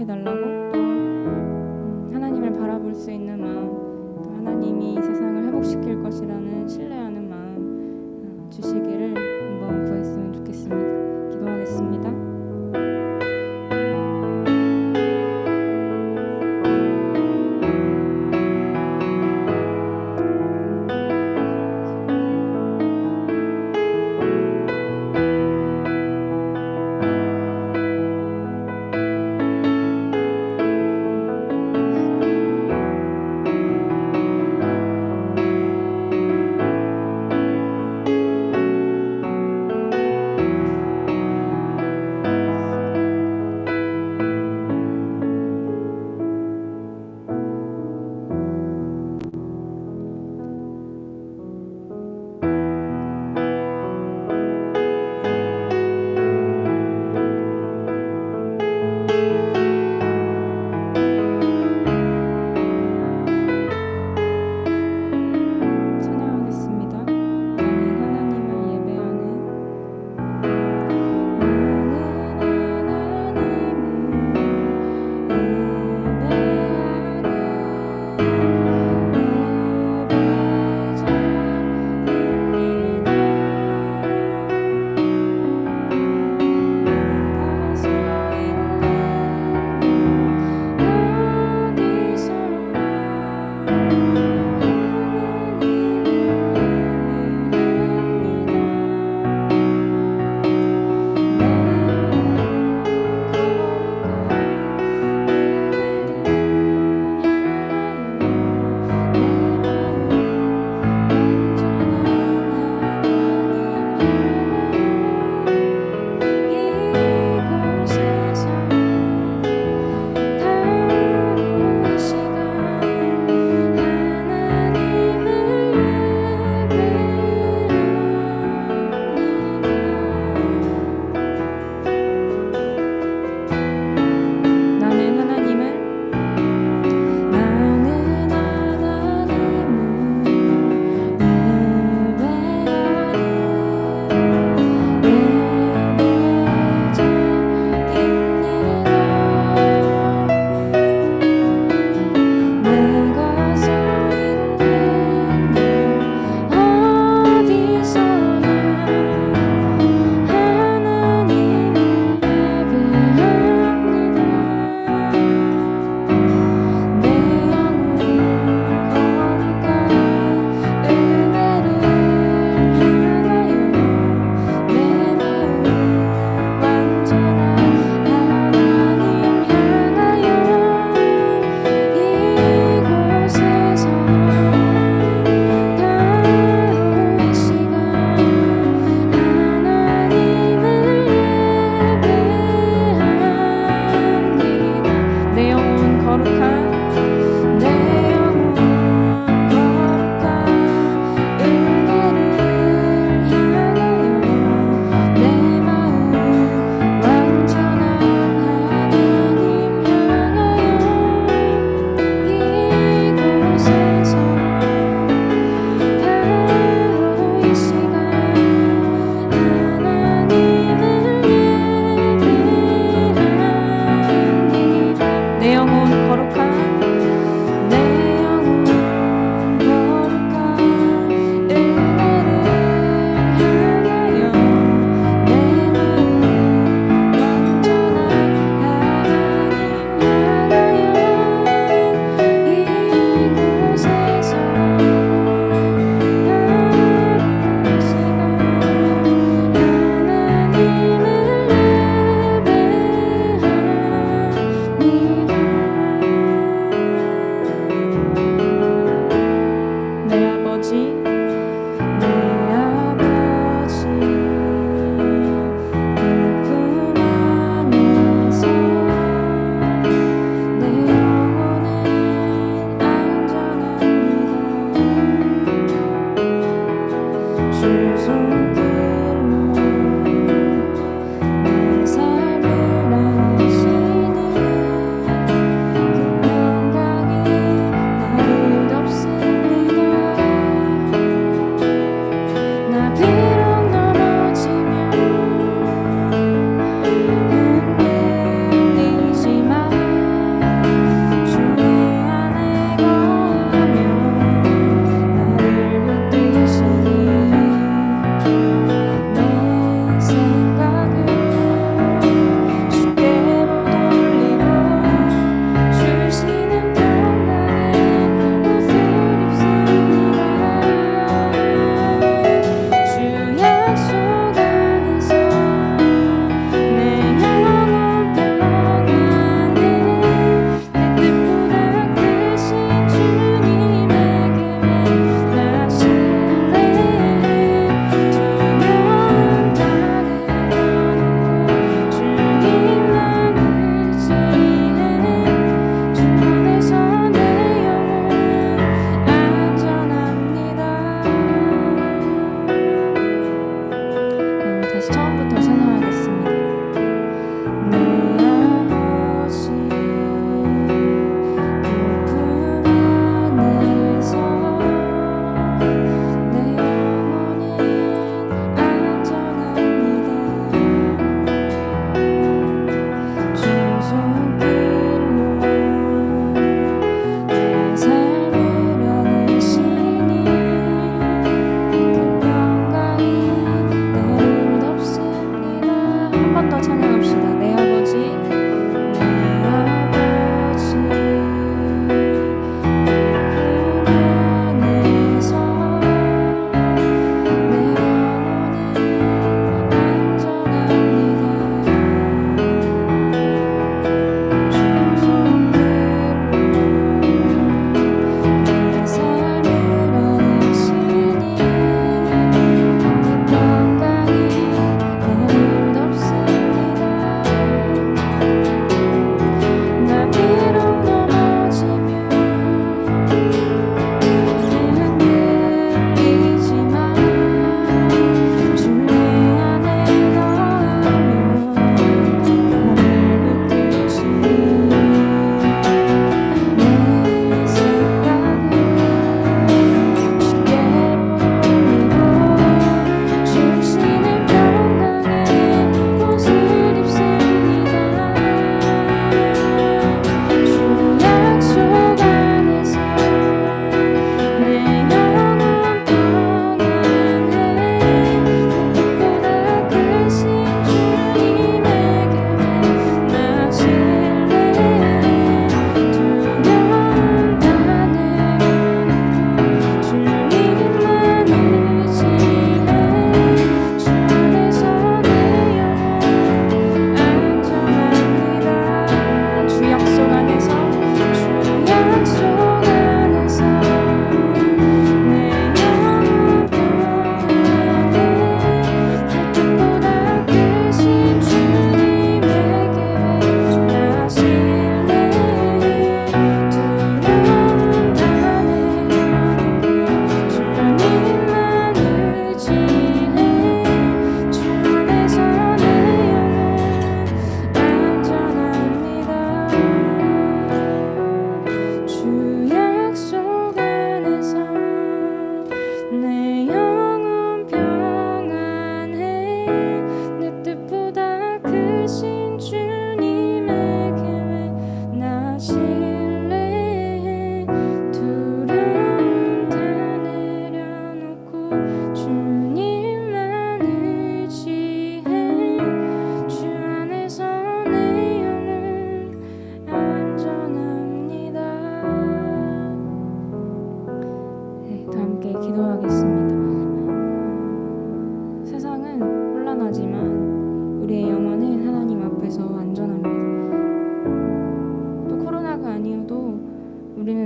생각해 달라고, 또 하나님을 바라볼 수 있는 마음, 또 하나님이 이 세상을 회복시킬 것이라는 신뢰하는 마음 주시기를 한번 구했으면 좋겠습니다. 기도하겠습니다.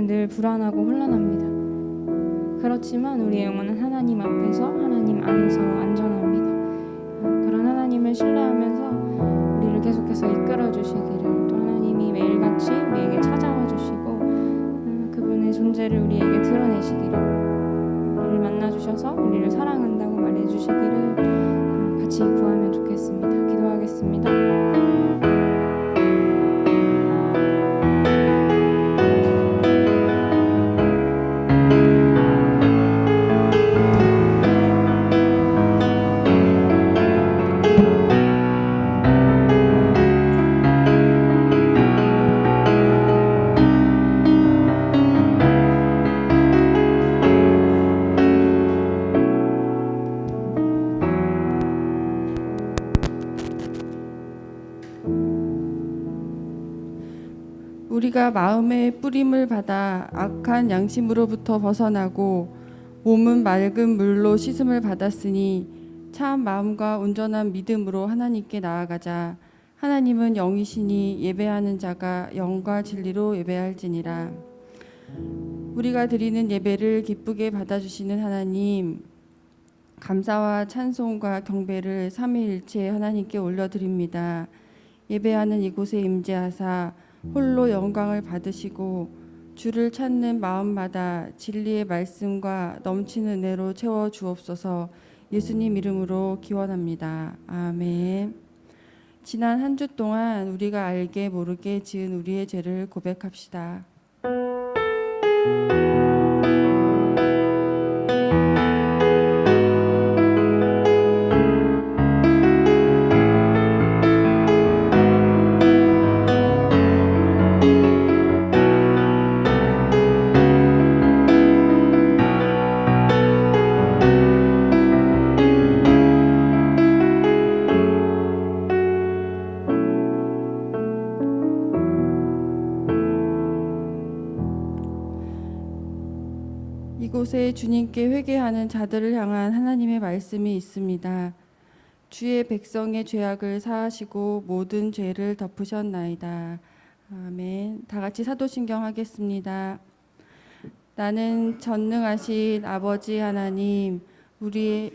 늘 불안하고 혼란합니다. 그렇지만 우리의 영혼은 하나님 앞에서 하나님 안에서 안전합니다. 그런 하나님을 신뢰하면서 우리를 계속해서 이끌어 주시기를, 또 하나님이 매일같이 우리에게 찾아와 주시고 그분의 존재를 우리에게 드러내시기를, 우리를 만나 주셔서 우리를 사랑한다고 말해 주시기를 같이 구하면 좋겠습니다. 기도하겠습니다. 우리가 마음의 뿌림을 받아 악한 양심으로부터 벗어나고 몸은 맑은 물로 씻음을 받았으니 참 마음과 온전한 믿음으로 하나님께 나아가자. 하나님은 영이시니 예배하는 자가 영과 진리로 예배할지니라. 우리가 드리는 예배를 기쁘게 받아주시는 하나님, 감사와 찬송과 경배를 삼위일체 하나님께 올려드립니다. 예배하는 이곳에 임재하사 홀로 영광을 받으시고 주를 찾는 마음마다 진리의 말씀과 넘치는 은혜로 채워 주옵소서. 예수님 이름으로 기원합니다. 아멘. 지난 한 주 동안 우리가 알게 모르게 지은 우리의 죄를 고백합시다. 이곳에 주님께 회개하는 자들을 향한 하나님의 말씀이 있습니다. 주의 백성의 죄악을 사하시고 모든 죄를 덮으셨나이다. 아멘. 다 같이 사도신경 하겠습니다. 나는 전능하신 아버지 하나님, 우리의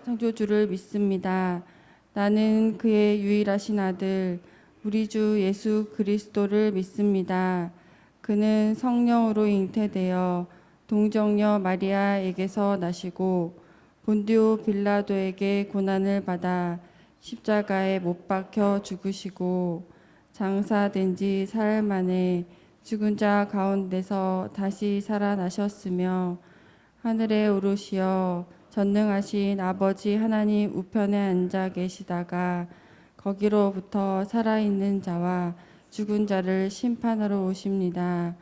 창조주를 믿습니다. 나는 그의 유일하신 아들, 우리 주 예수 그리스도를 믿습니다. 그는 성령으로 잉태되어 동정녀 마리아에게서 나시고 본디오 빌라도에게 고난을 받아 십자가에 못 박혀 죽으시고 장사된 지 사흘 만에 죽은 자 가운데서 다시 살아나셨으며 하늘에 오르시어 전능하신 아버지 하나님 우편에 앉아 계시다가 거기로부터 살아있는 자와 죽은 자를 심판하러 오십니다.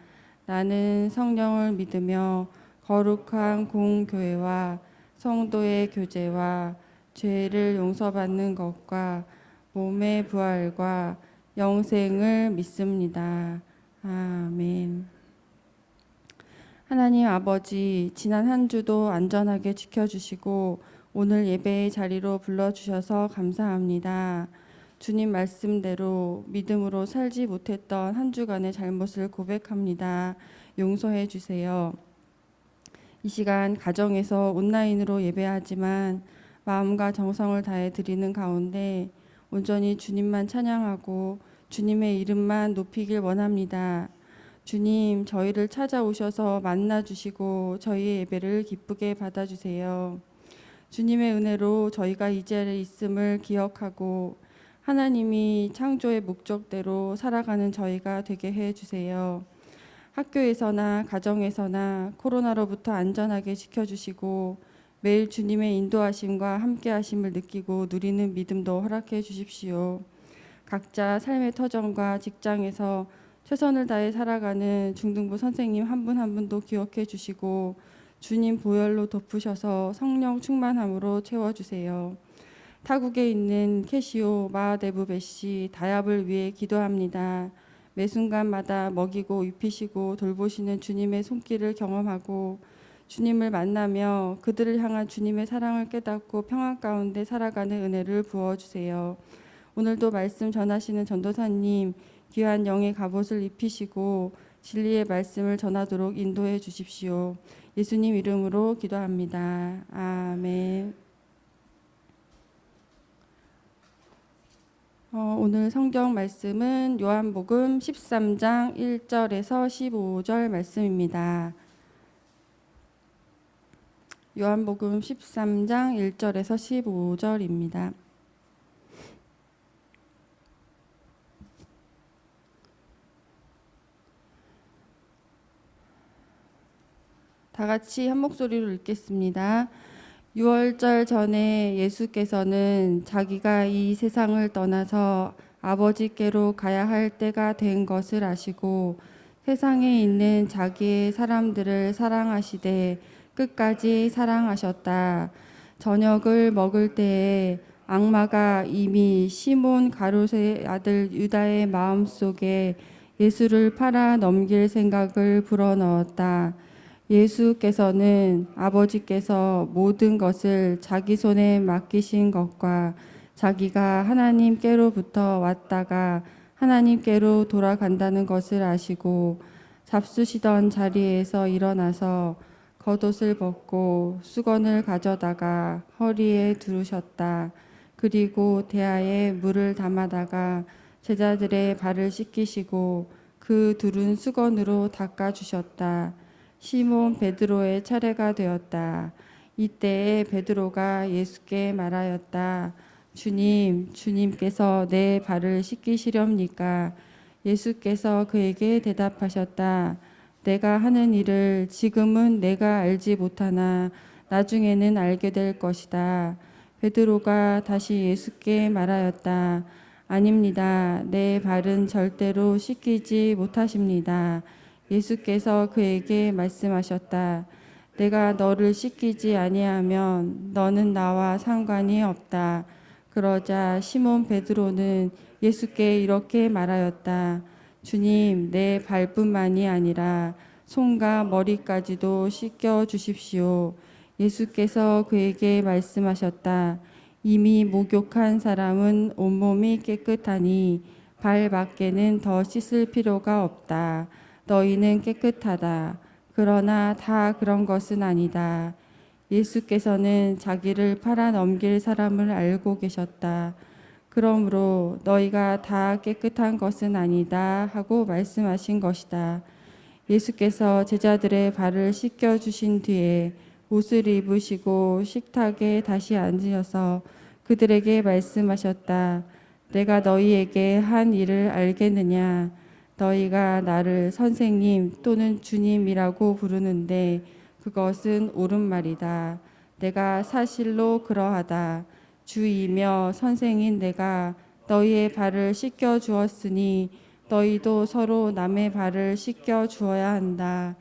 나는 성령을 믿으며 거룩한 공교회와 성도의 교제와 죄를 용서받는 것과 몸의 부활과 영생을 믿습니다. 아멘. 하나님 아버지, 지난 한 주도 안전하게 지켜주시고 오늘 예배의 자리로 불러주셔서 감사합니다. 주님 말씀대로 믿음으로 살지 못했던 한 주간의 잘못을 고백합니다. 용서해 주세요. 이 시간 가정에서 온라인으로 예배하지만 마음과 정성을 다해 드리는 가운데 온전히 주님만 찬양하고 주님의 이름만 높이길 원합니다. 주님, 저희를 찾아오셔서 만나주시고 저희의 예배를 기쁘게 받아주세요. 주님의 은혜로 저희가 이 자리에 있음을 기억하고 하나님이 창조의 목적대로 살아가는 저희가 되게 해주세요. 학교에서나 가정에서나 코로나로부터 안전하게 지켜주시고 매일 주님의 인도하심과 함께하심을 느끼고 누리는 믿음도 허락해 주십시오. 각자 삶의 터전과 직장에서 최선을 다해 살아가는 중등부 선생님 한 분 한 분도 기억해 주시고 주님 보혈로 덮으셔서 성령 충만함으로 채워주세요. 타국에 있는 캐시오, 마하데브 베씨, 다яб을 위해 기도합니다. 매 순간마다 먹이고 입히시고 돌보시는 주님의 손길을 경험하고 주님을 만나며 그들을 향한 주님의 사랑을 깨닫고 평안 가운데 살아가는 은혜를 부어주세요. 오늘도 말씀 전하시는 전도사님 귀한 영의 갑옷을 입히시고 진리의 말씀을 전하도록 인도해 주십시오. 예수님 이름으로 기도합니다. 아멘. 오늘 성경 말씀은 요한복음 13장 1절에서 15절 말씀입니다. 요한복음 13장 1절에서 15절입니다. 다 같이 한 목소리로 읽겠습니다. 6월절 전에 예수께서는 자기가 이 세상을 떠나서 아버지께로 가야 할 때가 된 것을 아시고 세상에 있는 자기의 사람들을 사랑하시되 끝까지 사랑하셨다. 저녁을 먹을 때에 악마가 이미 시몬 가룟의 아들 유다의 마음속에 예수를 팔아 넘길 생각을 불어넣었다. 예수께서는 아버지께서 모든 것을 자기 손에 맡기신 것과 자기가 하나님께로부터 왔다가 하나님께로 돌아간다는 것을 아시고 잡수시던 자리에서 일어나서 겉옷을 벗고 수건을 가져다가 허리에 두르셨다. 그리고 대야에 물을 담아다가 제자들의 발을 씻기시고 그 두른 수건으로 닦아주셨다. 시몬 베드로의 차례가 되었다. 이때에 베드로가 예수께 말하였다. 주님께서 내 발을 씻기시렵니까? 예수께서 그에게 대답하셨다. 내가 하는 일을 지금은 내가 알지 못하나 나중에는 알게 될 것이다. 베드로가 다시 예수께 말하였다. 아닙니다. 내 발은 절대로 씻기지 못하십니다. 예수께서 그에게 말씀하셨다. 내가 너를 씻기지 아니하면 너는 나와 상관이 없다. 그러자 시몬 베드로는 예수께 이렇게 말하였다. 주님, 내 발뿐만이 아니라 손과 머리까지도 씻겨 주십시오. 예수께서 그에게 말씀하셨다. 이미 목욕한 사람은 온몸이 깨끗하니 발 밖에는 더 씻을 필요가 없다. 너희는 깨끗하다. 그러나 다 그런 것은 아니다. 예수께서는 자기를 팔아 넘길 사람을 알고 계셨다. 그러므로 너희가 다 깨끗한 것은 아니다 하고 말씀하신 것이다. 예수께서 제자들의 발을 씻겨 주신 뒤에 옷을 입으시고 식탁에 다시 앉으셔서 그들에게 말씀하셨다. 내가 너희에게 한 일을 알겠느냐? 너희가 나를 선생님 또는 주님이라고 부르는데 그것은 옳은 말이다. 내가 사실로 그러하다. 주이며 선생인 내가 너희의 발을 씻겨 주었으니 너희도 서로 남의 발을 씻겨 주어야 한다.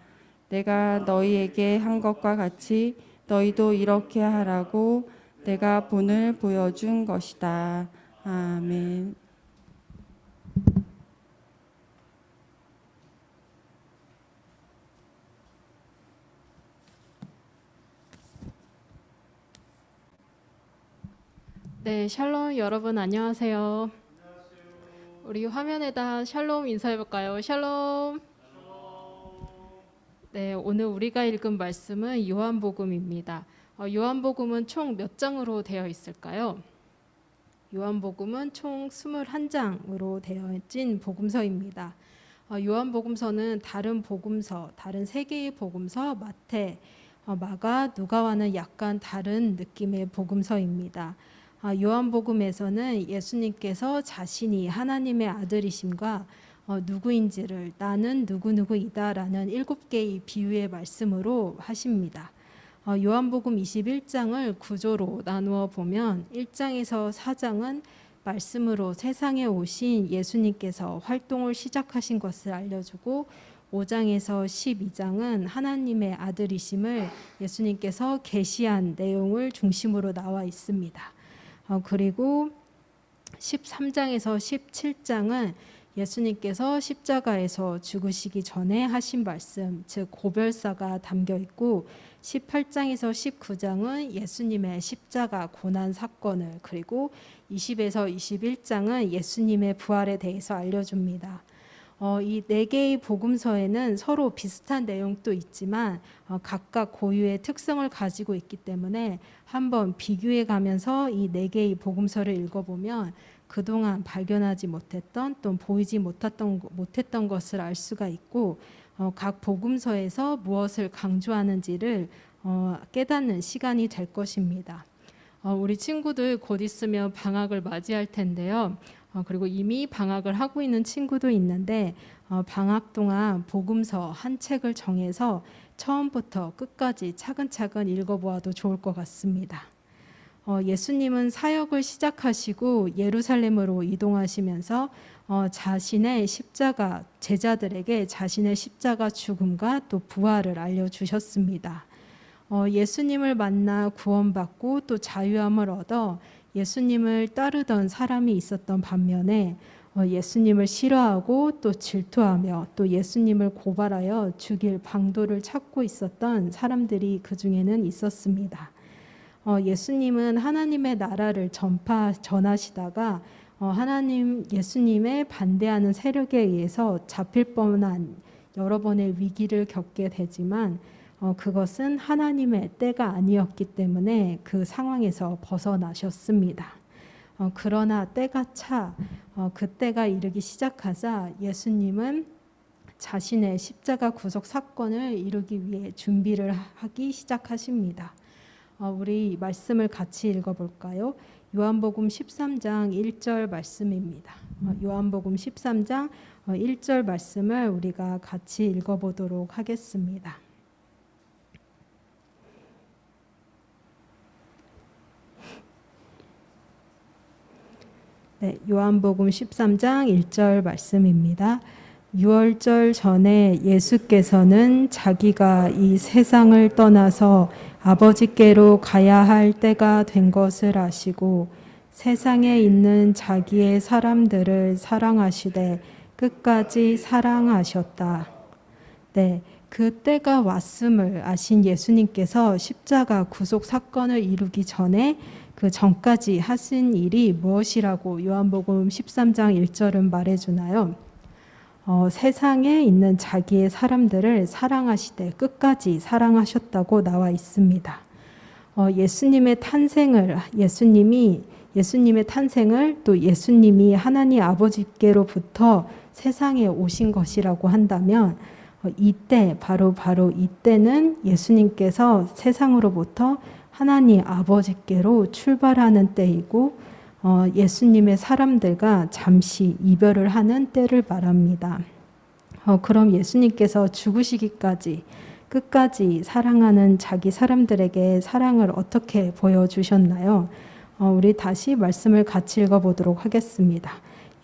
내가 너희에게 한 것과 같이 너희도 이렇게 하라고 내가 본을 보여준 것이다. 아멘. 네, 샬롬 여러분 안녕하세요. 우리 화면에다 샬롬 인사해 볼까요? 샬롬. 네, 오늘 우리가 읽은 말씀은 요한복음입니다. 요한복음은 총 몇 장으로 되어 있을까요? 요한복음은 총 21장으로 되어진 복음서입니다. 요한복음서는 다른 복음서, 다른 세 개의 복음서, 마태, 마가, 누가와는 약간 다른 느낌의 복음서입니다. 요한복음에서는 예수님께서 자신이 하나님의 아들이심과 누구인지를 나는 누구누구이다라는 7개의 비유의 말씀으로 하십니다. 요한복음 21장을 구조로 나누어 보면 1장에서 4장은 말씀으로 세상에 오신 예수님께서 활동을 시작하신 것을 알려주고 5장에서 12장은 하나님의 아들이심을 예수님께서 계시한 내용을 중심으로 나와 있습니다. 그리고 13장에서 17장은 예수님께서 십자가에서 죽으시기 전에 하신 말씀, 즉 고별사가 담겨 있고 18장에서 19장은 예수님의 십자가 고난 사건을, 그리고 20에서 21장은 예수님의 부활에 대해서 알려줍니다. 이 네 개의 복음서에는 서로 비슷한 내용도 있지만 각각 고유의 특성을 가지고 있기 때문에 한번 비교해 가면서 이 네 개의 복음서를 읽어보면 그동안 발견하지 못했던 또 보이지 못했던 것을 알 수가 있고 각 복음서에서 무엇을 강조하는지를 깨닫는 시간이 될 것입니다. 우리 친구들 곧 있으면 방학을 맞이할 텐데요. 그리고 이미 방학을 하고 있는 친구도 있는데 방학 동안 복음서 한 책을 정해서 처음부터 끝까지 차근차근 읽어보아도 좋을 것 같습니다. 예수님은 사역을 시작하시고 예루살렘으로 이동하시면서 자신의 십자가 제자들에게 자신의 십자가 죽음과 또 부활을 알려주셨습니다. 예수님을 만나 구원받고 또 자유함을 얻어 예수님을 따르던 사람이 있었던 반면에 예수님을 싫어하고 또 질투하며 또 예수님을 고발하여 죽일 방도를 찾고 있었던 사람들이 그 중에는 있었습니다. 예수님은 하나님의 나라를 전하시다가 예수님의 반대하는 세력에 의해서 잡힐 뻔한 여러 번의 위기를 겪게 되지만 그것은 하나님의 때가 아니었기 때문에 그 상황에서 벗어나셨습니다. 그러나 때가 차 그 때가 이르기 시작하자 예수님은 자신의 십자가 구속 사건을 이루기 위해 준비를 하기 시작하십니다. 우리 말씀을 같이 읽어볼까요? 요한복음 13장 1절 말씀입니다. 요한복음 13장 1절 말씀을 우리가 같이 읽어보도록 하겠습니다. 네, 요한복음 13장 1절 말씀입니다. 유월절 전에 예수께서는 자기가 이 세상을 떠나서 아버지께로 가야 할 때가 된 것을 아시고 세상에 있는 자기의 사람들을 사랑하시되 끝까지 사랑하셨다. 네, 그 때가 왔음을 아신 예수님께서 십자가 구속 사건을 이루기 전에 그 전까지 하신 일이 무엇이라고 요한복음 13장 1절은 말해주나요? 세상에 있는 자기의 사람들을 사랑하시되 끝까지 사랑하셨다고 나와 있습니다. 예수님의 탄생을 또 예수님이 하나님 아버지께로부터 세상에 오신 것이라고 한다면 이때 바로 이때는 예수님께서 세상으로부터 하나님 아버지께로 출발하는 때이고 예수님의 사람들과 잠시 이별을 하는 때를 말합니다. 그럼 예수님께서 죽으시기까지 끝까지 사랑하는 자기 사람들에게 사랑을 어떻게 보여주셨나요? 우리 다시 말씀을 같이 읽어보도록 하겠습니다.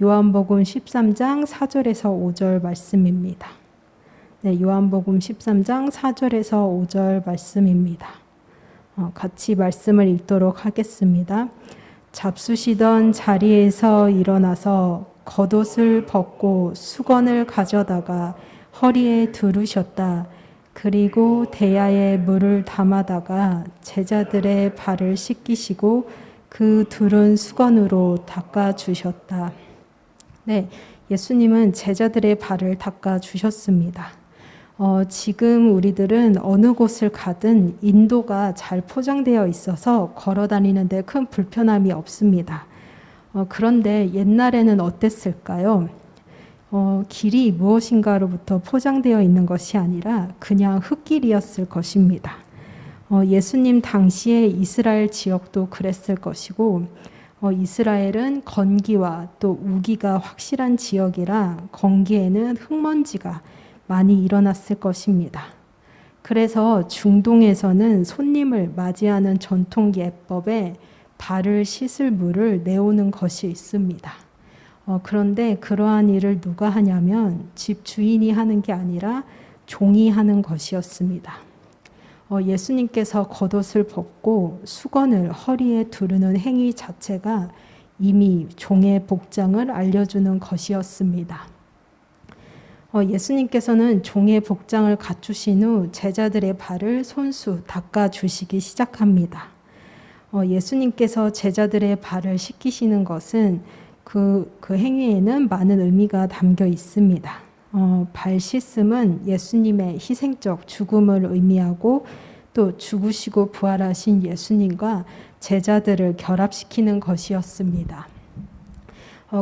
요한복음 13장 4절에서 5절 말씀입니다. 네, 요한복음 13장 4절에서 5절 말씀입니다. 같이 말씀을 읽도록 하겠습니다. 잡수시던 자리에서 일어나서 겉옷을 벗고 수건을 가져다가 허리에 두르셨다. 그리고 대야에 물을 담아다가 제자들의 발을 씻기시고 그 두른 수건으로 닦아주셨다. 네, 예수님은 제자들의 발을 닦아주셨습니다. 지금 우리들은 어느 곳을 가든 인도가 잘 포장되어 있어서 걸어 다니는데 큰 불편함이 없습니다. 그런데 옛날에는 어땠을까요? 길이 무엇인가로부터 포장되어 있는 것이 아니라 그냥 흙길이었을 것입니다. 예수님 당시에 이스라엘 지역도 그랬을 것이고 이스라엘은 건기와 또 우기가 확실한 지역이라 건기에는 흙먼지가 많이 일어났을 것입니다. 그래서 중동에서는 손님을 맞이하는 전통 예법에 발을 씻을 물을 내오는 것이 있습니다. 그런데 그러한 일을 누가 하냐면 집 주인이 하는 게 아니라 종이 하는 것이었습니다. 예수님께서 겉옷을 벗고 수건을 허리에 두르는 행위 자체가 이미 종의 복장을 알려주는 것이었습니다. 예수님께서는 종의 복장을 갖추신 후 제자들의 발을 손수 닦아주시기 시작합니다. 예수님께서 제자들의 발을 씻기시는 것은 그 행위에는 많은 의미가 담겨 있습니다. 발 씻음은 예수님의 희생적 죽음을 의미하고 또 죽으시고 부활하신 예수님과 제자들을 결합시키는 것이었습니다.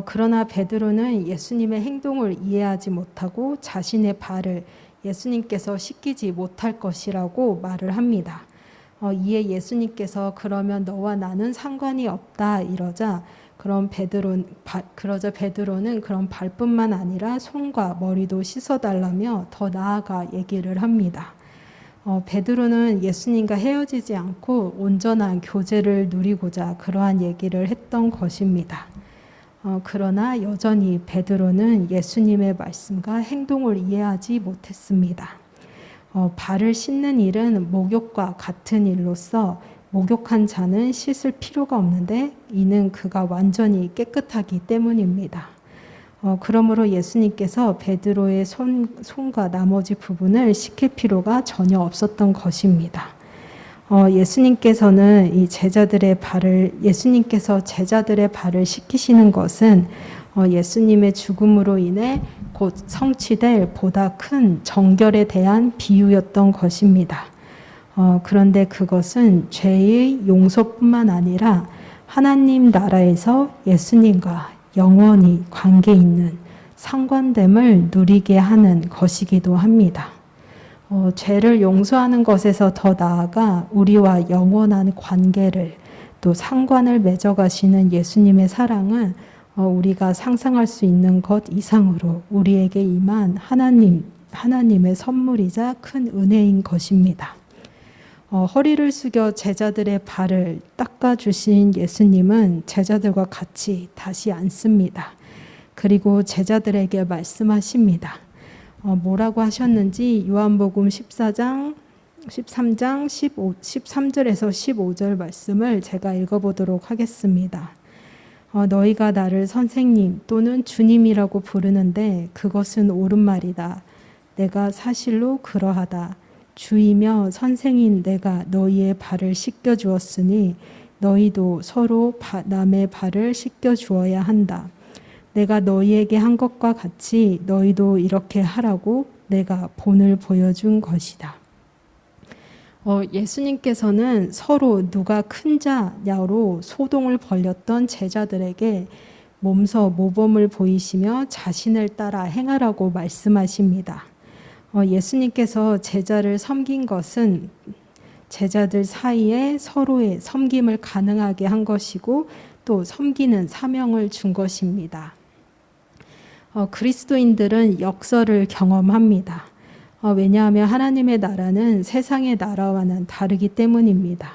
그러나 베드로는 예수님의 행동을 이해하지 못하고 자신의 발을 예수님께서 씻기지 못할 것이라고 말을 합니다. 이에 예수님께서 그러면 너와 나는 상관이 없다 이러자 그러자 베드로는 그런 발뿐만 아니라 손과 머리도 씻어달라며 더 나아가 얘기를 합니다. 베드로는 예수님과 헤어지지 않고 온전한 교제를 누리고자 그러한 얘기를 했던 것입니다. 그러나 여전히 베드로는 예수님의 말씀과 행동을 이해하지 못했습니다. 발을 씻는 일은 목욕과 같은 일로서 목욕한 자는 씻을 필요가 없는데 이는 그가 완전히 깨끗하기 때문입니다. 그러므로 예수님께서 베드로의 손과 나머지 부분을 씻길 필요가 전혀 없었던 것입니다. 예수님께서 제자들의 발을 씻기시는 것은 예수님의 죽음으로 인해 곧 성취될 보다 큰 정결에 대한 비유였던 것입니다. 그런데 그것은 죄의 용서뿐만 아니라 하나님 나라에서 예수님과 영원히 관계 있는 상관됨을 누리게 하는 것이기도 합니다. 죄를 용서하는 것에서 더 나아가 우리와 영원한 관계를 또 상관을 맺어가시는 예수님의 사랑은 우리가 상상할 수 있는 것 이상으로 우리에게 임한 하나님의 선물이자 큰 은혜인 것입니다. 허리를 숙여 제자들의 발을 닦아주신 예수님은 제자들과 같이 다시 앉습니다. 그리고 제자들에게 말씀하십니다. 뭐라고 하셨는지 요한복음 13장 13절에서 15절 말씀을 제가 읽어보도록 하겠습니다. 너희가 나를 선생님 또는 주님이라고 부르는데 그것은 옳은 말이다. 내가 사실로 그러하다. 주이며 선생인 내가 너희의 발을 씻겨 주었으니 너희도 서로 남의 발을 씻겨 주어야 한다. 내가 너희에게 한 것과 같이 너희도 이렇게 하라고 내가 본을 보여준 것이다. 예수님께서는 서로 누가 큰 자냐로 소동을 벌였던 제자들에게 몸서 모범을 보이시며 자신을 따라 행하라고 말씀하십니다. 예수님께서 제자를 섬긴 것은 제자들 사이에 서로의 섬김을 가능하게 한 것이고 또 섬기는 사명을 준 것입니다. 그리스도인들은 역설을 경험합니다. 왜냐하면 하나님의 나라는 세상의 나라와는 다르기 때문입니다.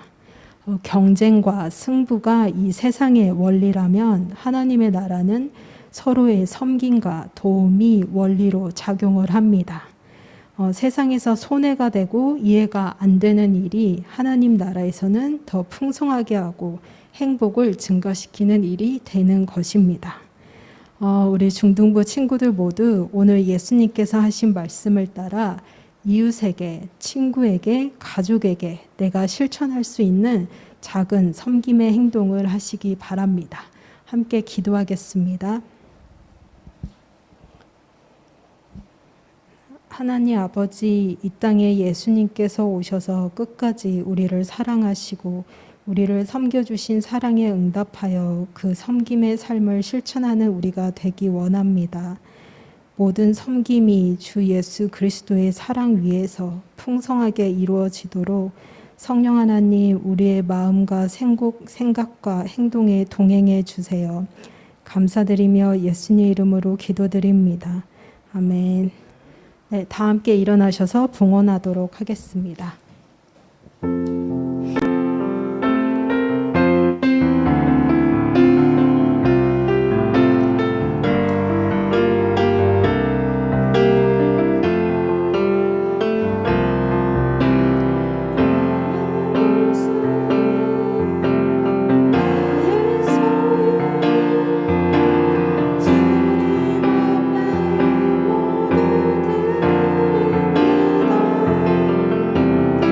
경쟁과 승부가 이 세상의 원리라면 하나님의 나라는 서로의 섬김과 도움이 원리로 작용을 합니다. 세상에서 손해가 되고 이해가 안 되는 일이 하나님 나라에서는 더 풍성하게 하고 행복을 증가시키는 일이 되는 것입니다. 우리 중등부 친구들 모두 오늘 예수님께서 하신 말씀을 따라 이웃에게, 친구에게, 가족에게 내가 실천할 수 있는 작은 섬김의 행동을 하시기 바랍니다. 함께 기도하겠습니다. 하나님 아버지, 이 땅에 예수님께서 오셔서 끝까지 우리를 사랑하시고 우리를 섬겨주신 사랑에 응답하여 그 섬김의 삶을 실천하는 우리가 되기 원합니다. 모든 섬김이 주 예수 그리스도의 사랑 위에서 풍성하게 이루어지도록 성령 하나님 우리의 마음과 생각과 행동에 동행해 주세요. 감사드리며 예수님의 이름으로 기도드립니다. 아멘. 네, 다 함께 일어나셔서 봉헌하도록 하겠습니다. 주님 앞에 모두 드립니다.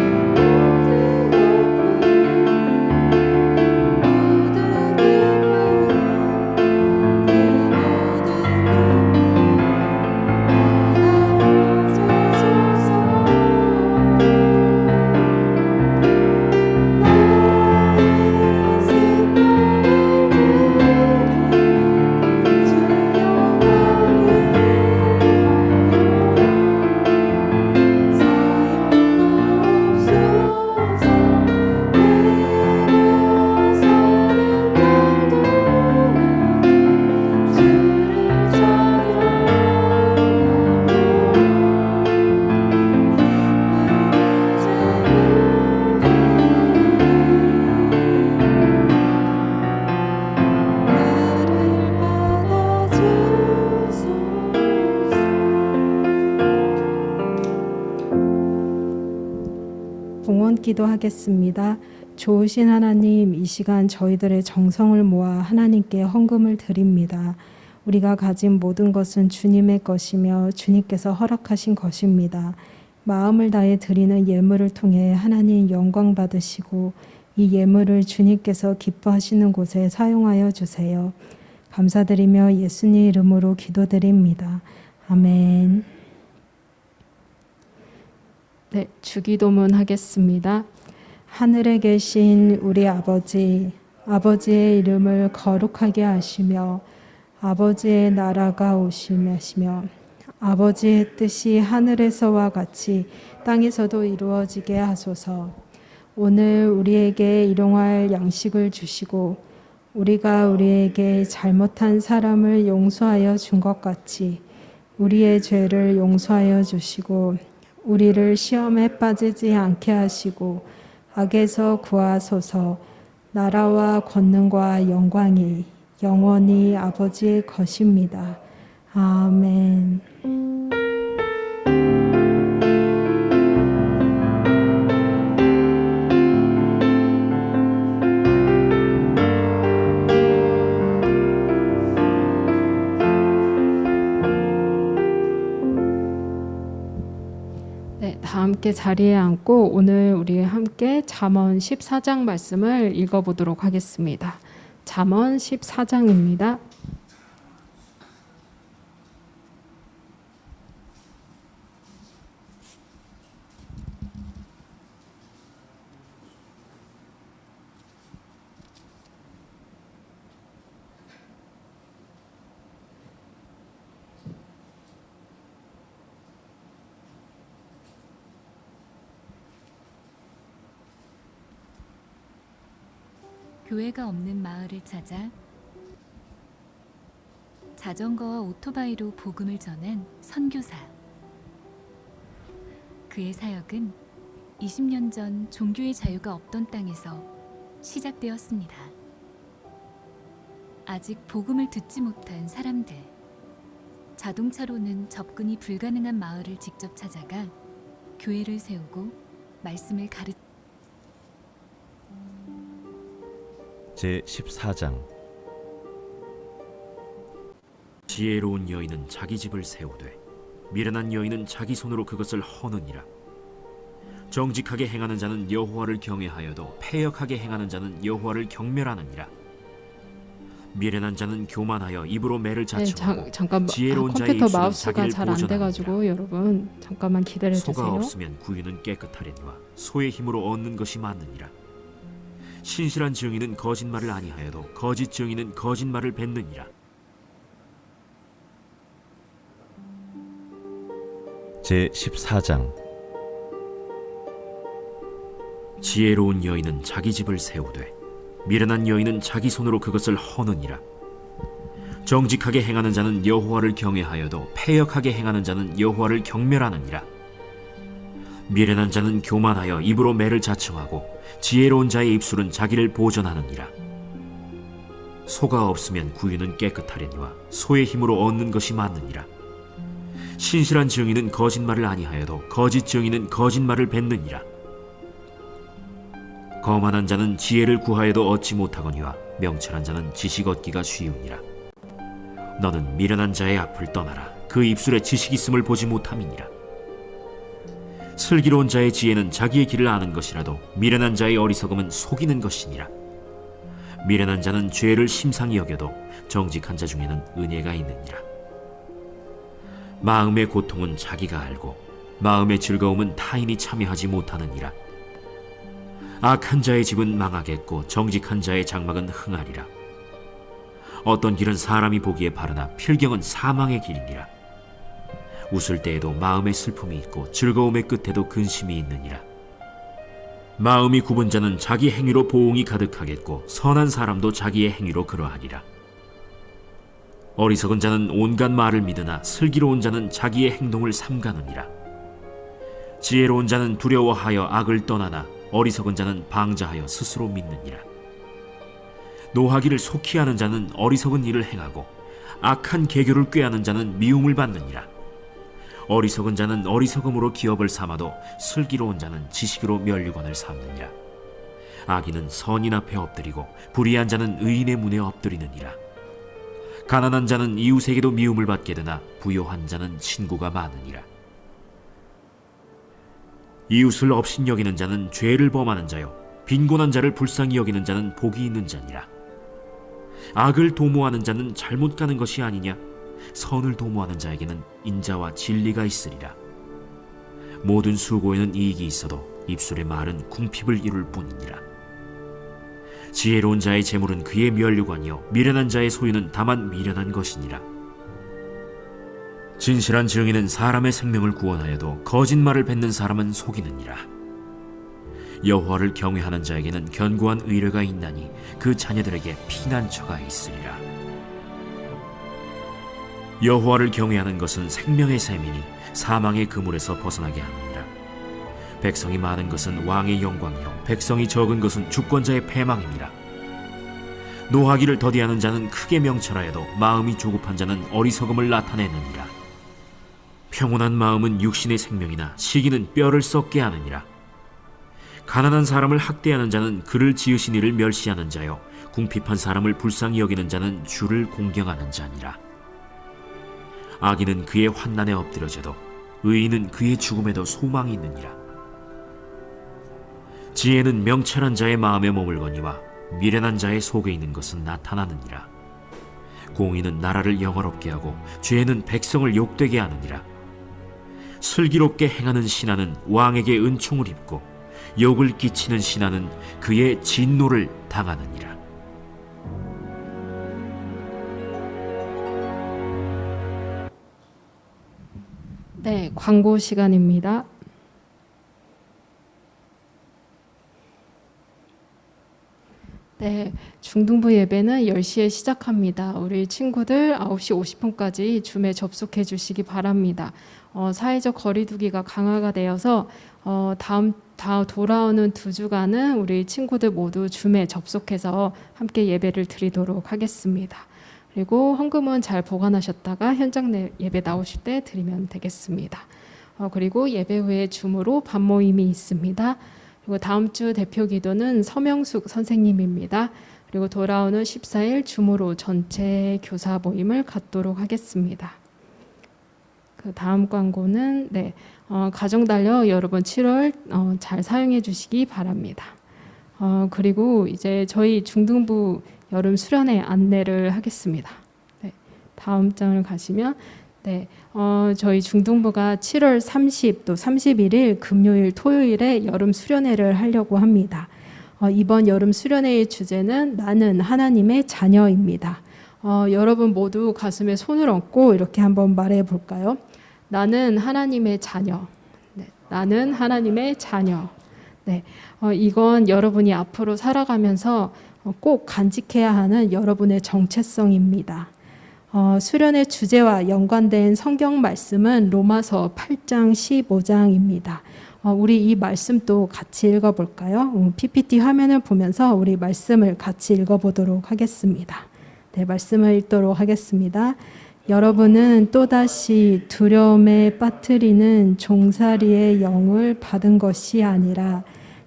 봉헌 기도하겠습니다. 좋으신 하나님, 이 시간 저희들의 정성을 모아 하나님께 헌금을 드립니다. 우리가 가진 모든 것은 주님의 것이며 주님께서 허락하신 것입니다. 마음을 다해 드리는 예물을 통해 하나님 영광 받으시고 이 예물을 주님께서 기뻐하시는 곳에 사용하여 주세요. 감사드리며 예수님 이름으로 기도드립니다. 아멘. 네, 주기도문 하겠습니다. 하늘에 계신 우리 아버지, 아버지의 이름을 거룩하게 하시며 아버지의 나라가 오시며 아버지의 뜻이 하늘에서와 같이 땅에서도 이루어지게 하소서. 오늘 우리에게 일용할 양식을 주시고 우리가 우리에게 잘못한 사람을 용서하여 준 것 같이 우리의 죄를 용서하여 주시고 우리를 시험에 빠지지 않게 하시고 악에서 구하소서. 나라와 권능과 영광이 영원히 아버지의 것입니다. 아멘. 네, 다 함께 자리에 앉고 오늘 우리 함께 잠언 14장 말씀을 읽어보도록 하겠습니다. 잠언 14장입니다. 교회가 없는 마을을 찾아 자전거와 오토바이로 복음을 전한 선교사. 그의 사역은 20년 전 종교의 자유가 없던 땅에서 시작되었습니다. 아직 복음을 듣지 못한 사람들, 자동차로는 접근이 불가능한 마을을 직접 찾아가 교회를 세우고 말씀을 가르치고 제14장 지혜로운 여인은 자기 집을 세우되 미련한 여인은 자기 손으로 그것을 허느니라. 정직하게 행하는 자는 여호와를 경외하여도 패역하게 행하는 자는 여호와를 경멸하느니라. 미련한 자는 교만하여 입으로 매를 자청하고 잠깐 지혜로운 자의 컴퓨터 입술은 마우스가 자기를 잘 안 보존하느니라. 돼가지고 여러분 잠깐만 기다려주세요. 소가 없으면 구유는 깨끗하려니와 소의 힘으로 얻는 것이 많느니라. 신실한 증인은 거짓말을 아니하여도 거짓 증인은 거짓말을 뱉느니라. 제14장 지혜로운 여인은 자기 집을 세우되 미련한 여인은 자기 손으로 그것을 허느니라. 정직하게 행하는 자는 여호와를 경외하여도 패역하게 행하는 자는 여호와를 경멸하느니라. 미련한 자는 교만하여 입으로 매를 자청하고 지혜로운 자의 입술은 자기를 보존하느니라. 소가 없으면 구유는 깨끗하려니와 소의 힘으로 얻는 것이 많느니라. 신실한 증인은 거짓말을 아니하여도 거짓 증인은 거짓말을 뱉느니라. 거만한 자는 지혜를 구하여도 얻지 못하거니와 명철한 자는 지식 얻기가 쉬우니라. 너는 미련한 자의 앞을 떠나라. 그 입술에 지식 있음을 보지 못함이니라. 슬기로운 자의 지혜는 자기의 길을 아는 것이라도 미련한 자의 어리석음은 속이는 것이니라. 미련한 자는 죄를 심상히 여겨도 정직한 자 중에는 은혜가 있느니라. 마음의 고통은 자기가 알고 마음의 즐거움은 타인이 참여하지 못하느니라. 악한 자의 집은 망하겠고 정직한 자의 장막은 흥하리라. 어떤 길은 사람이 보기에 바르나 필경은 사망의 길이니라. 웃을 때에도 마음의 슬픔이 있고 즐거움의 끝에도 근심이 있느니라. 마음이 굽은 자는 자기 행위로 보응이 가득하겠고 선한 사람도 자기의 행위로 그러하리라. 어리석은 자는 온갖 말을 믿으나 슬기로운 자는 자기의 행동을 삼가느니라. 지혜로운 자는 두려워하여 악을 떠나나 어리석은 자는 방자하여 스스로 믿느니라. 노하기를 속히 하는 자는 어리석은 일을 행하고 악한 계교를 꾀하는 자는 미움을 받느니라. 어리석은 자는 어리석음으로 기업을 삼아도 슬기로운 자는 지식으로 면류관을 삼느니라. 악인은 선인 앞에 엎드리고 불의한 자는 의인의 문에 엎드리느니라. 가난한 자는 이웃에게도 미움을 받게 되나 부요한 자는 친구가 많으니라. 이웃을 업신여기는 자는 죄를 범하는 자요 빈곤한 자를 불쌍히 여기는 자는 복이 있는 자니라. 악을 도모하는 자는 잘못 가는 것이 아니냐? 선을 도모하는 자에게는 인자와 진리가 있으리라. 모든 수고에는 이익이 있어도 입술의 말은 궁핍을 이룰 뿐이니라. 지혜로운 자의 재물은 그의 면류관이요 미련한 자의 소유는 다만 미련한 것이니라. 진실한 증인은 사람의 생명을 구원하여도 거짓말을 뱉는 사람은 속이느니라. 여호와를 경외하는 자에게는 견고한 의뢰가 있나니 그 자녀들에게 피난처가 있으리라. 여호와를 경외하는 것은 생명의 샘이니 사망의 그물에서 벗어나게 하느니라. 백성이 많은 것은 왕의 영광이요 백성이 적은 것은 주권자의 패망이니라. 노하기를 더디하는 자는 크게 명철하여도 마음이 조급한 자는 어리석음을 나타내느니라. 평온한 마음은 육신의 생명이나 시기는 뼈를 썩게 하느니라. 가난한 사람을 학대하는 자는 그를 지으신 이를 멸시하는 자요 궁핍한 사람을 불쌍히 여기는 자는 주를 공경하는 자니라. 악인은 그의 환난에 엎드려져도 의인은 그의 죽음에도 소망이 있느니라. 지혜는 명철한 자의 마음에 머물거니와 미련한 자의 속에 있는 것은 나타나느니라. 공의는 나라를 영화롭게 하고 죄는 백성을 욕되게 하느니라. 슬기롭게 행하는 신하는 왕에게 은총을 입고 욕을 끼치는 신하는 그의 진노를 당하느니라. 네, 광고 시간입니다. 네, 중등부 예배는 10시에 시작합니다. 우리 친구들 9시 50분까지 줌에 접속해 주시기 바랍니다. 사회적 거리두기가 강화가 되어서 다음 돌아오는 2주간은 우리 친구들 모두 줌에 접속해서 함께 예배를 드리도록 하겠습니다. 그리고 헌금은 잘 보관하셨다가 현장 예배 나오실 때 드리면 되겠습니다. 그리고 예배 후에 줌으로 밥 모임이 있습니다. 그리고 다음 주 대표 기도는 서명숙 선생님입니다. 그리고 돌아오는 14일 줌으로 전체 교사 모임을 갖도록 하겠습니다. 그 다음 광고는 가정달력 여러분 7월 잘 사용해 주시기 바랍니다. 그리고 이제 저희 중등부 여름 수련회 안내를 하겠습니다. 네, 다음 장을 가시면 저희 중등부가 7월 30, 또 31일 금요일, 토요일에 여름 수련회를 하려고 합니다. 이번 여름 수련회의 주제는 나는 하나님의 자녀입니다. 여러분 모두 가슴에 손을 얹고 이렇게 한번 말해 볼까요? 나는 하나님의 자녀. 네, 나는 하나님의 자녀. 네, 이건 여러분이 앞으로 살아가면서 꼭 간직해야 하는 여러분의 정체성입니다. 수련의 주제와 연관된 성경 말씀은 로마서 8장 15장입니다. 우리 이 말씀도 같이 읽어볼까요? PPT 화면을 보면서 우리 말씀을 같이 읽어보도록 하겠습니다. 네, 말씀을 읽도록 하겠습니다. 여러분은 또다시 두려움에 빠뜨리는 종살이의 영을 받은 것이 아니라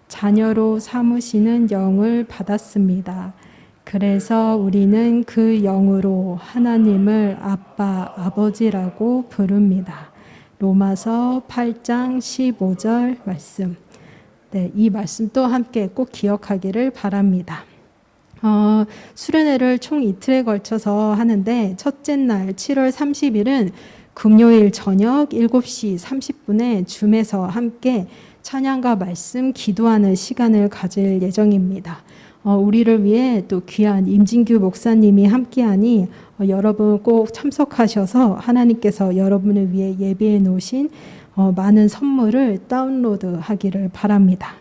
자녀로 삼으시는 영을 받았습니다. 그래서 우리는 그 영으로 하나님을 아빠, 아버지라고 부릅니다. 로마서 8장 15절 말씀. 네, 이 말씀도 함께 꼭 기억하기를 바랍니다. 수련회를 총 이틀에 걸쳐서 하는데 첫째 날 7월 30일은 금요일 저녁 7시 30분에 줌에서 함께 찬양과 말씀, 기도하는 시간을 가질 예정입니다. 우리를 위해 또 귀한 임진규 목사님이 함께하니 여러분 꼭 참석하셔서 하나님께서 여러분을 위해 예비해 놓으신 많은 선물을 다운로드 하기를 바랍니다.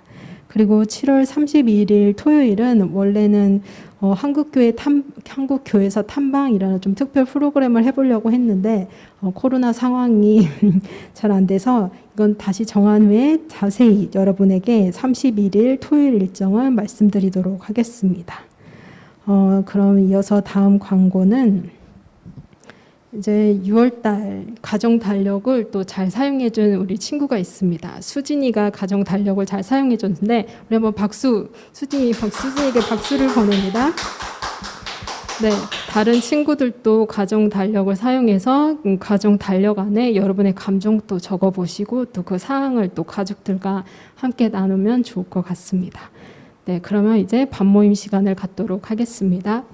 그리고 7월 31일 토요일은 원래는 한국교회에서 탐방이라는 좀 특별 프로그램을 해보려고 했는데 코로나 상황이 잘 안 돼서 이건 다시 정한 후에 자세히 여러분에게 31일 토요일 일정을 말씀드리도록 하겠습니다. 그럼 이어서 다음 광고는 이제 6월달 가정 달력을 또 잘 사용해준 우리 친구가 있습니다. 수진이가 가정 달력을 잘 사용해줬는데 우리 한번 수진이에게 박수를 보냅니다. 네, 다른 친구들도 가정 달력을 사용해서 가정 달력 안에 여러분의 감정도 적어보시고 또 그 사항을 또 가족들과 함께 나누면 좋을 것 같습니다. 네, 그러면 이제 밤 모임 시간을 갖도록 하겠습니다.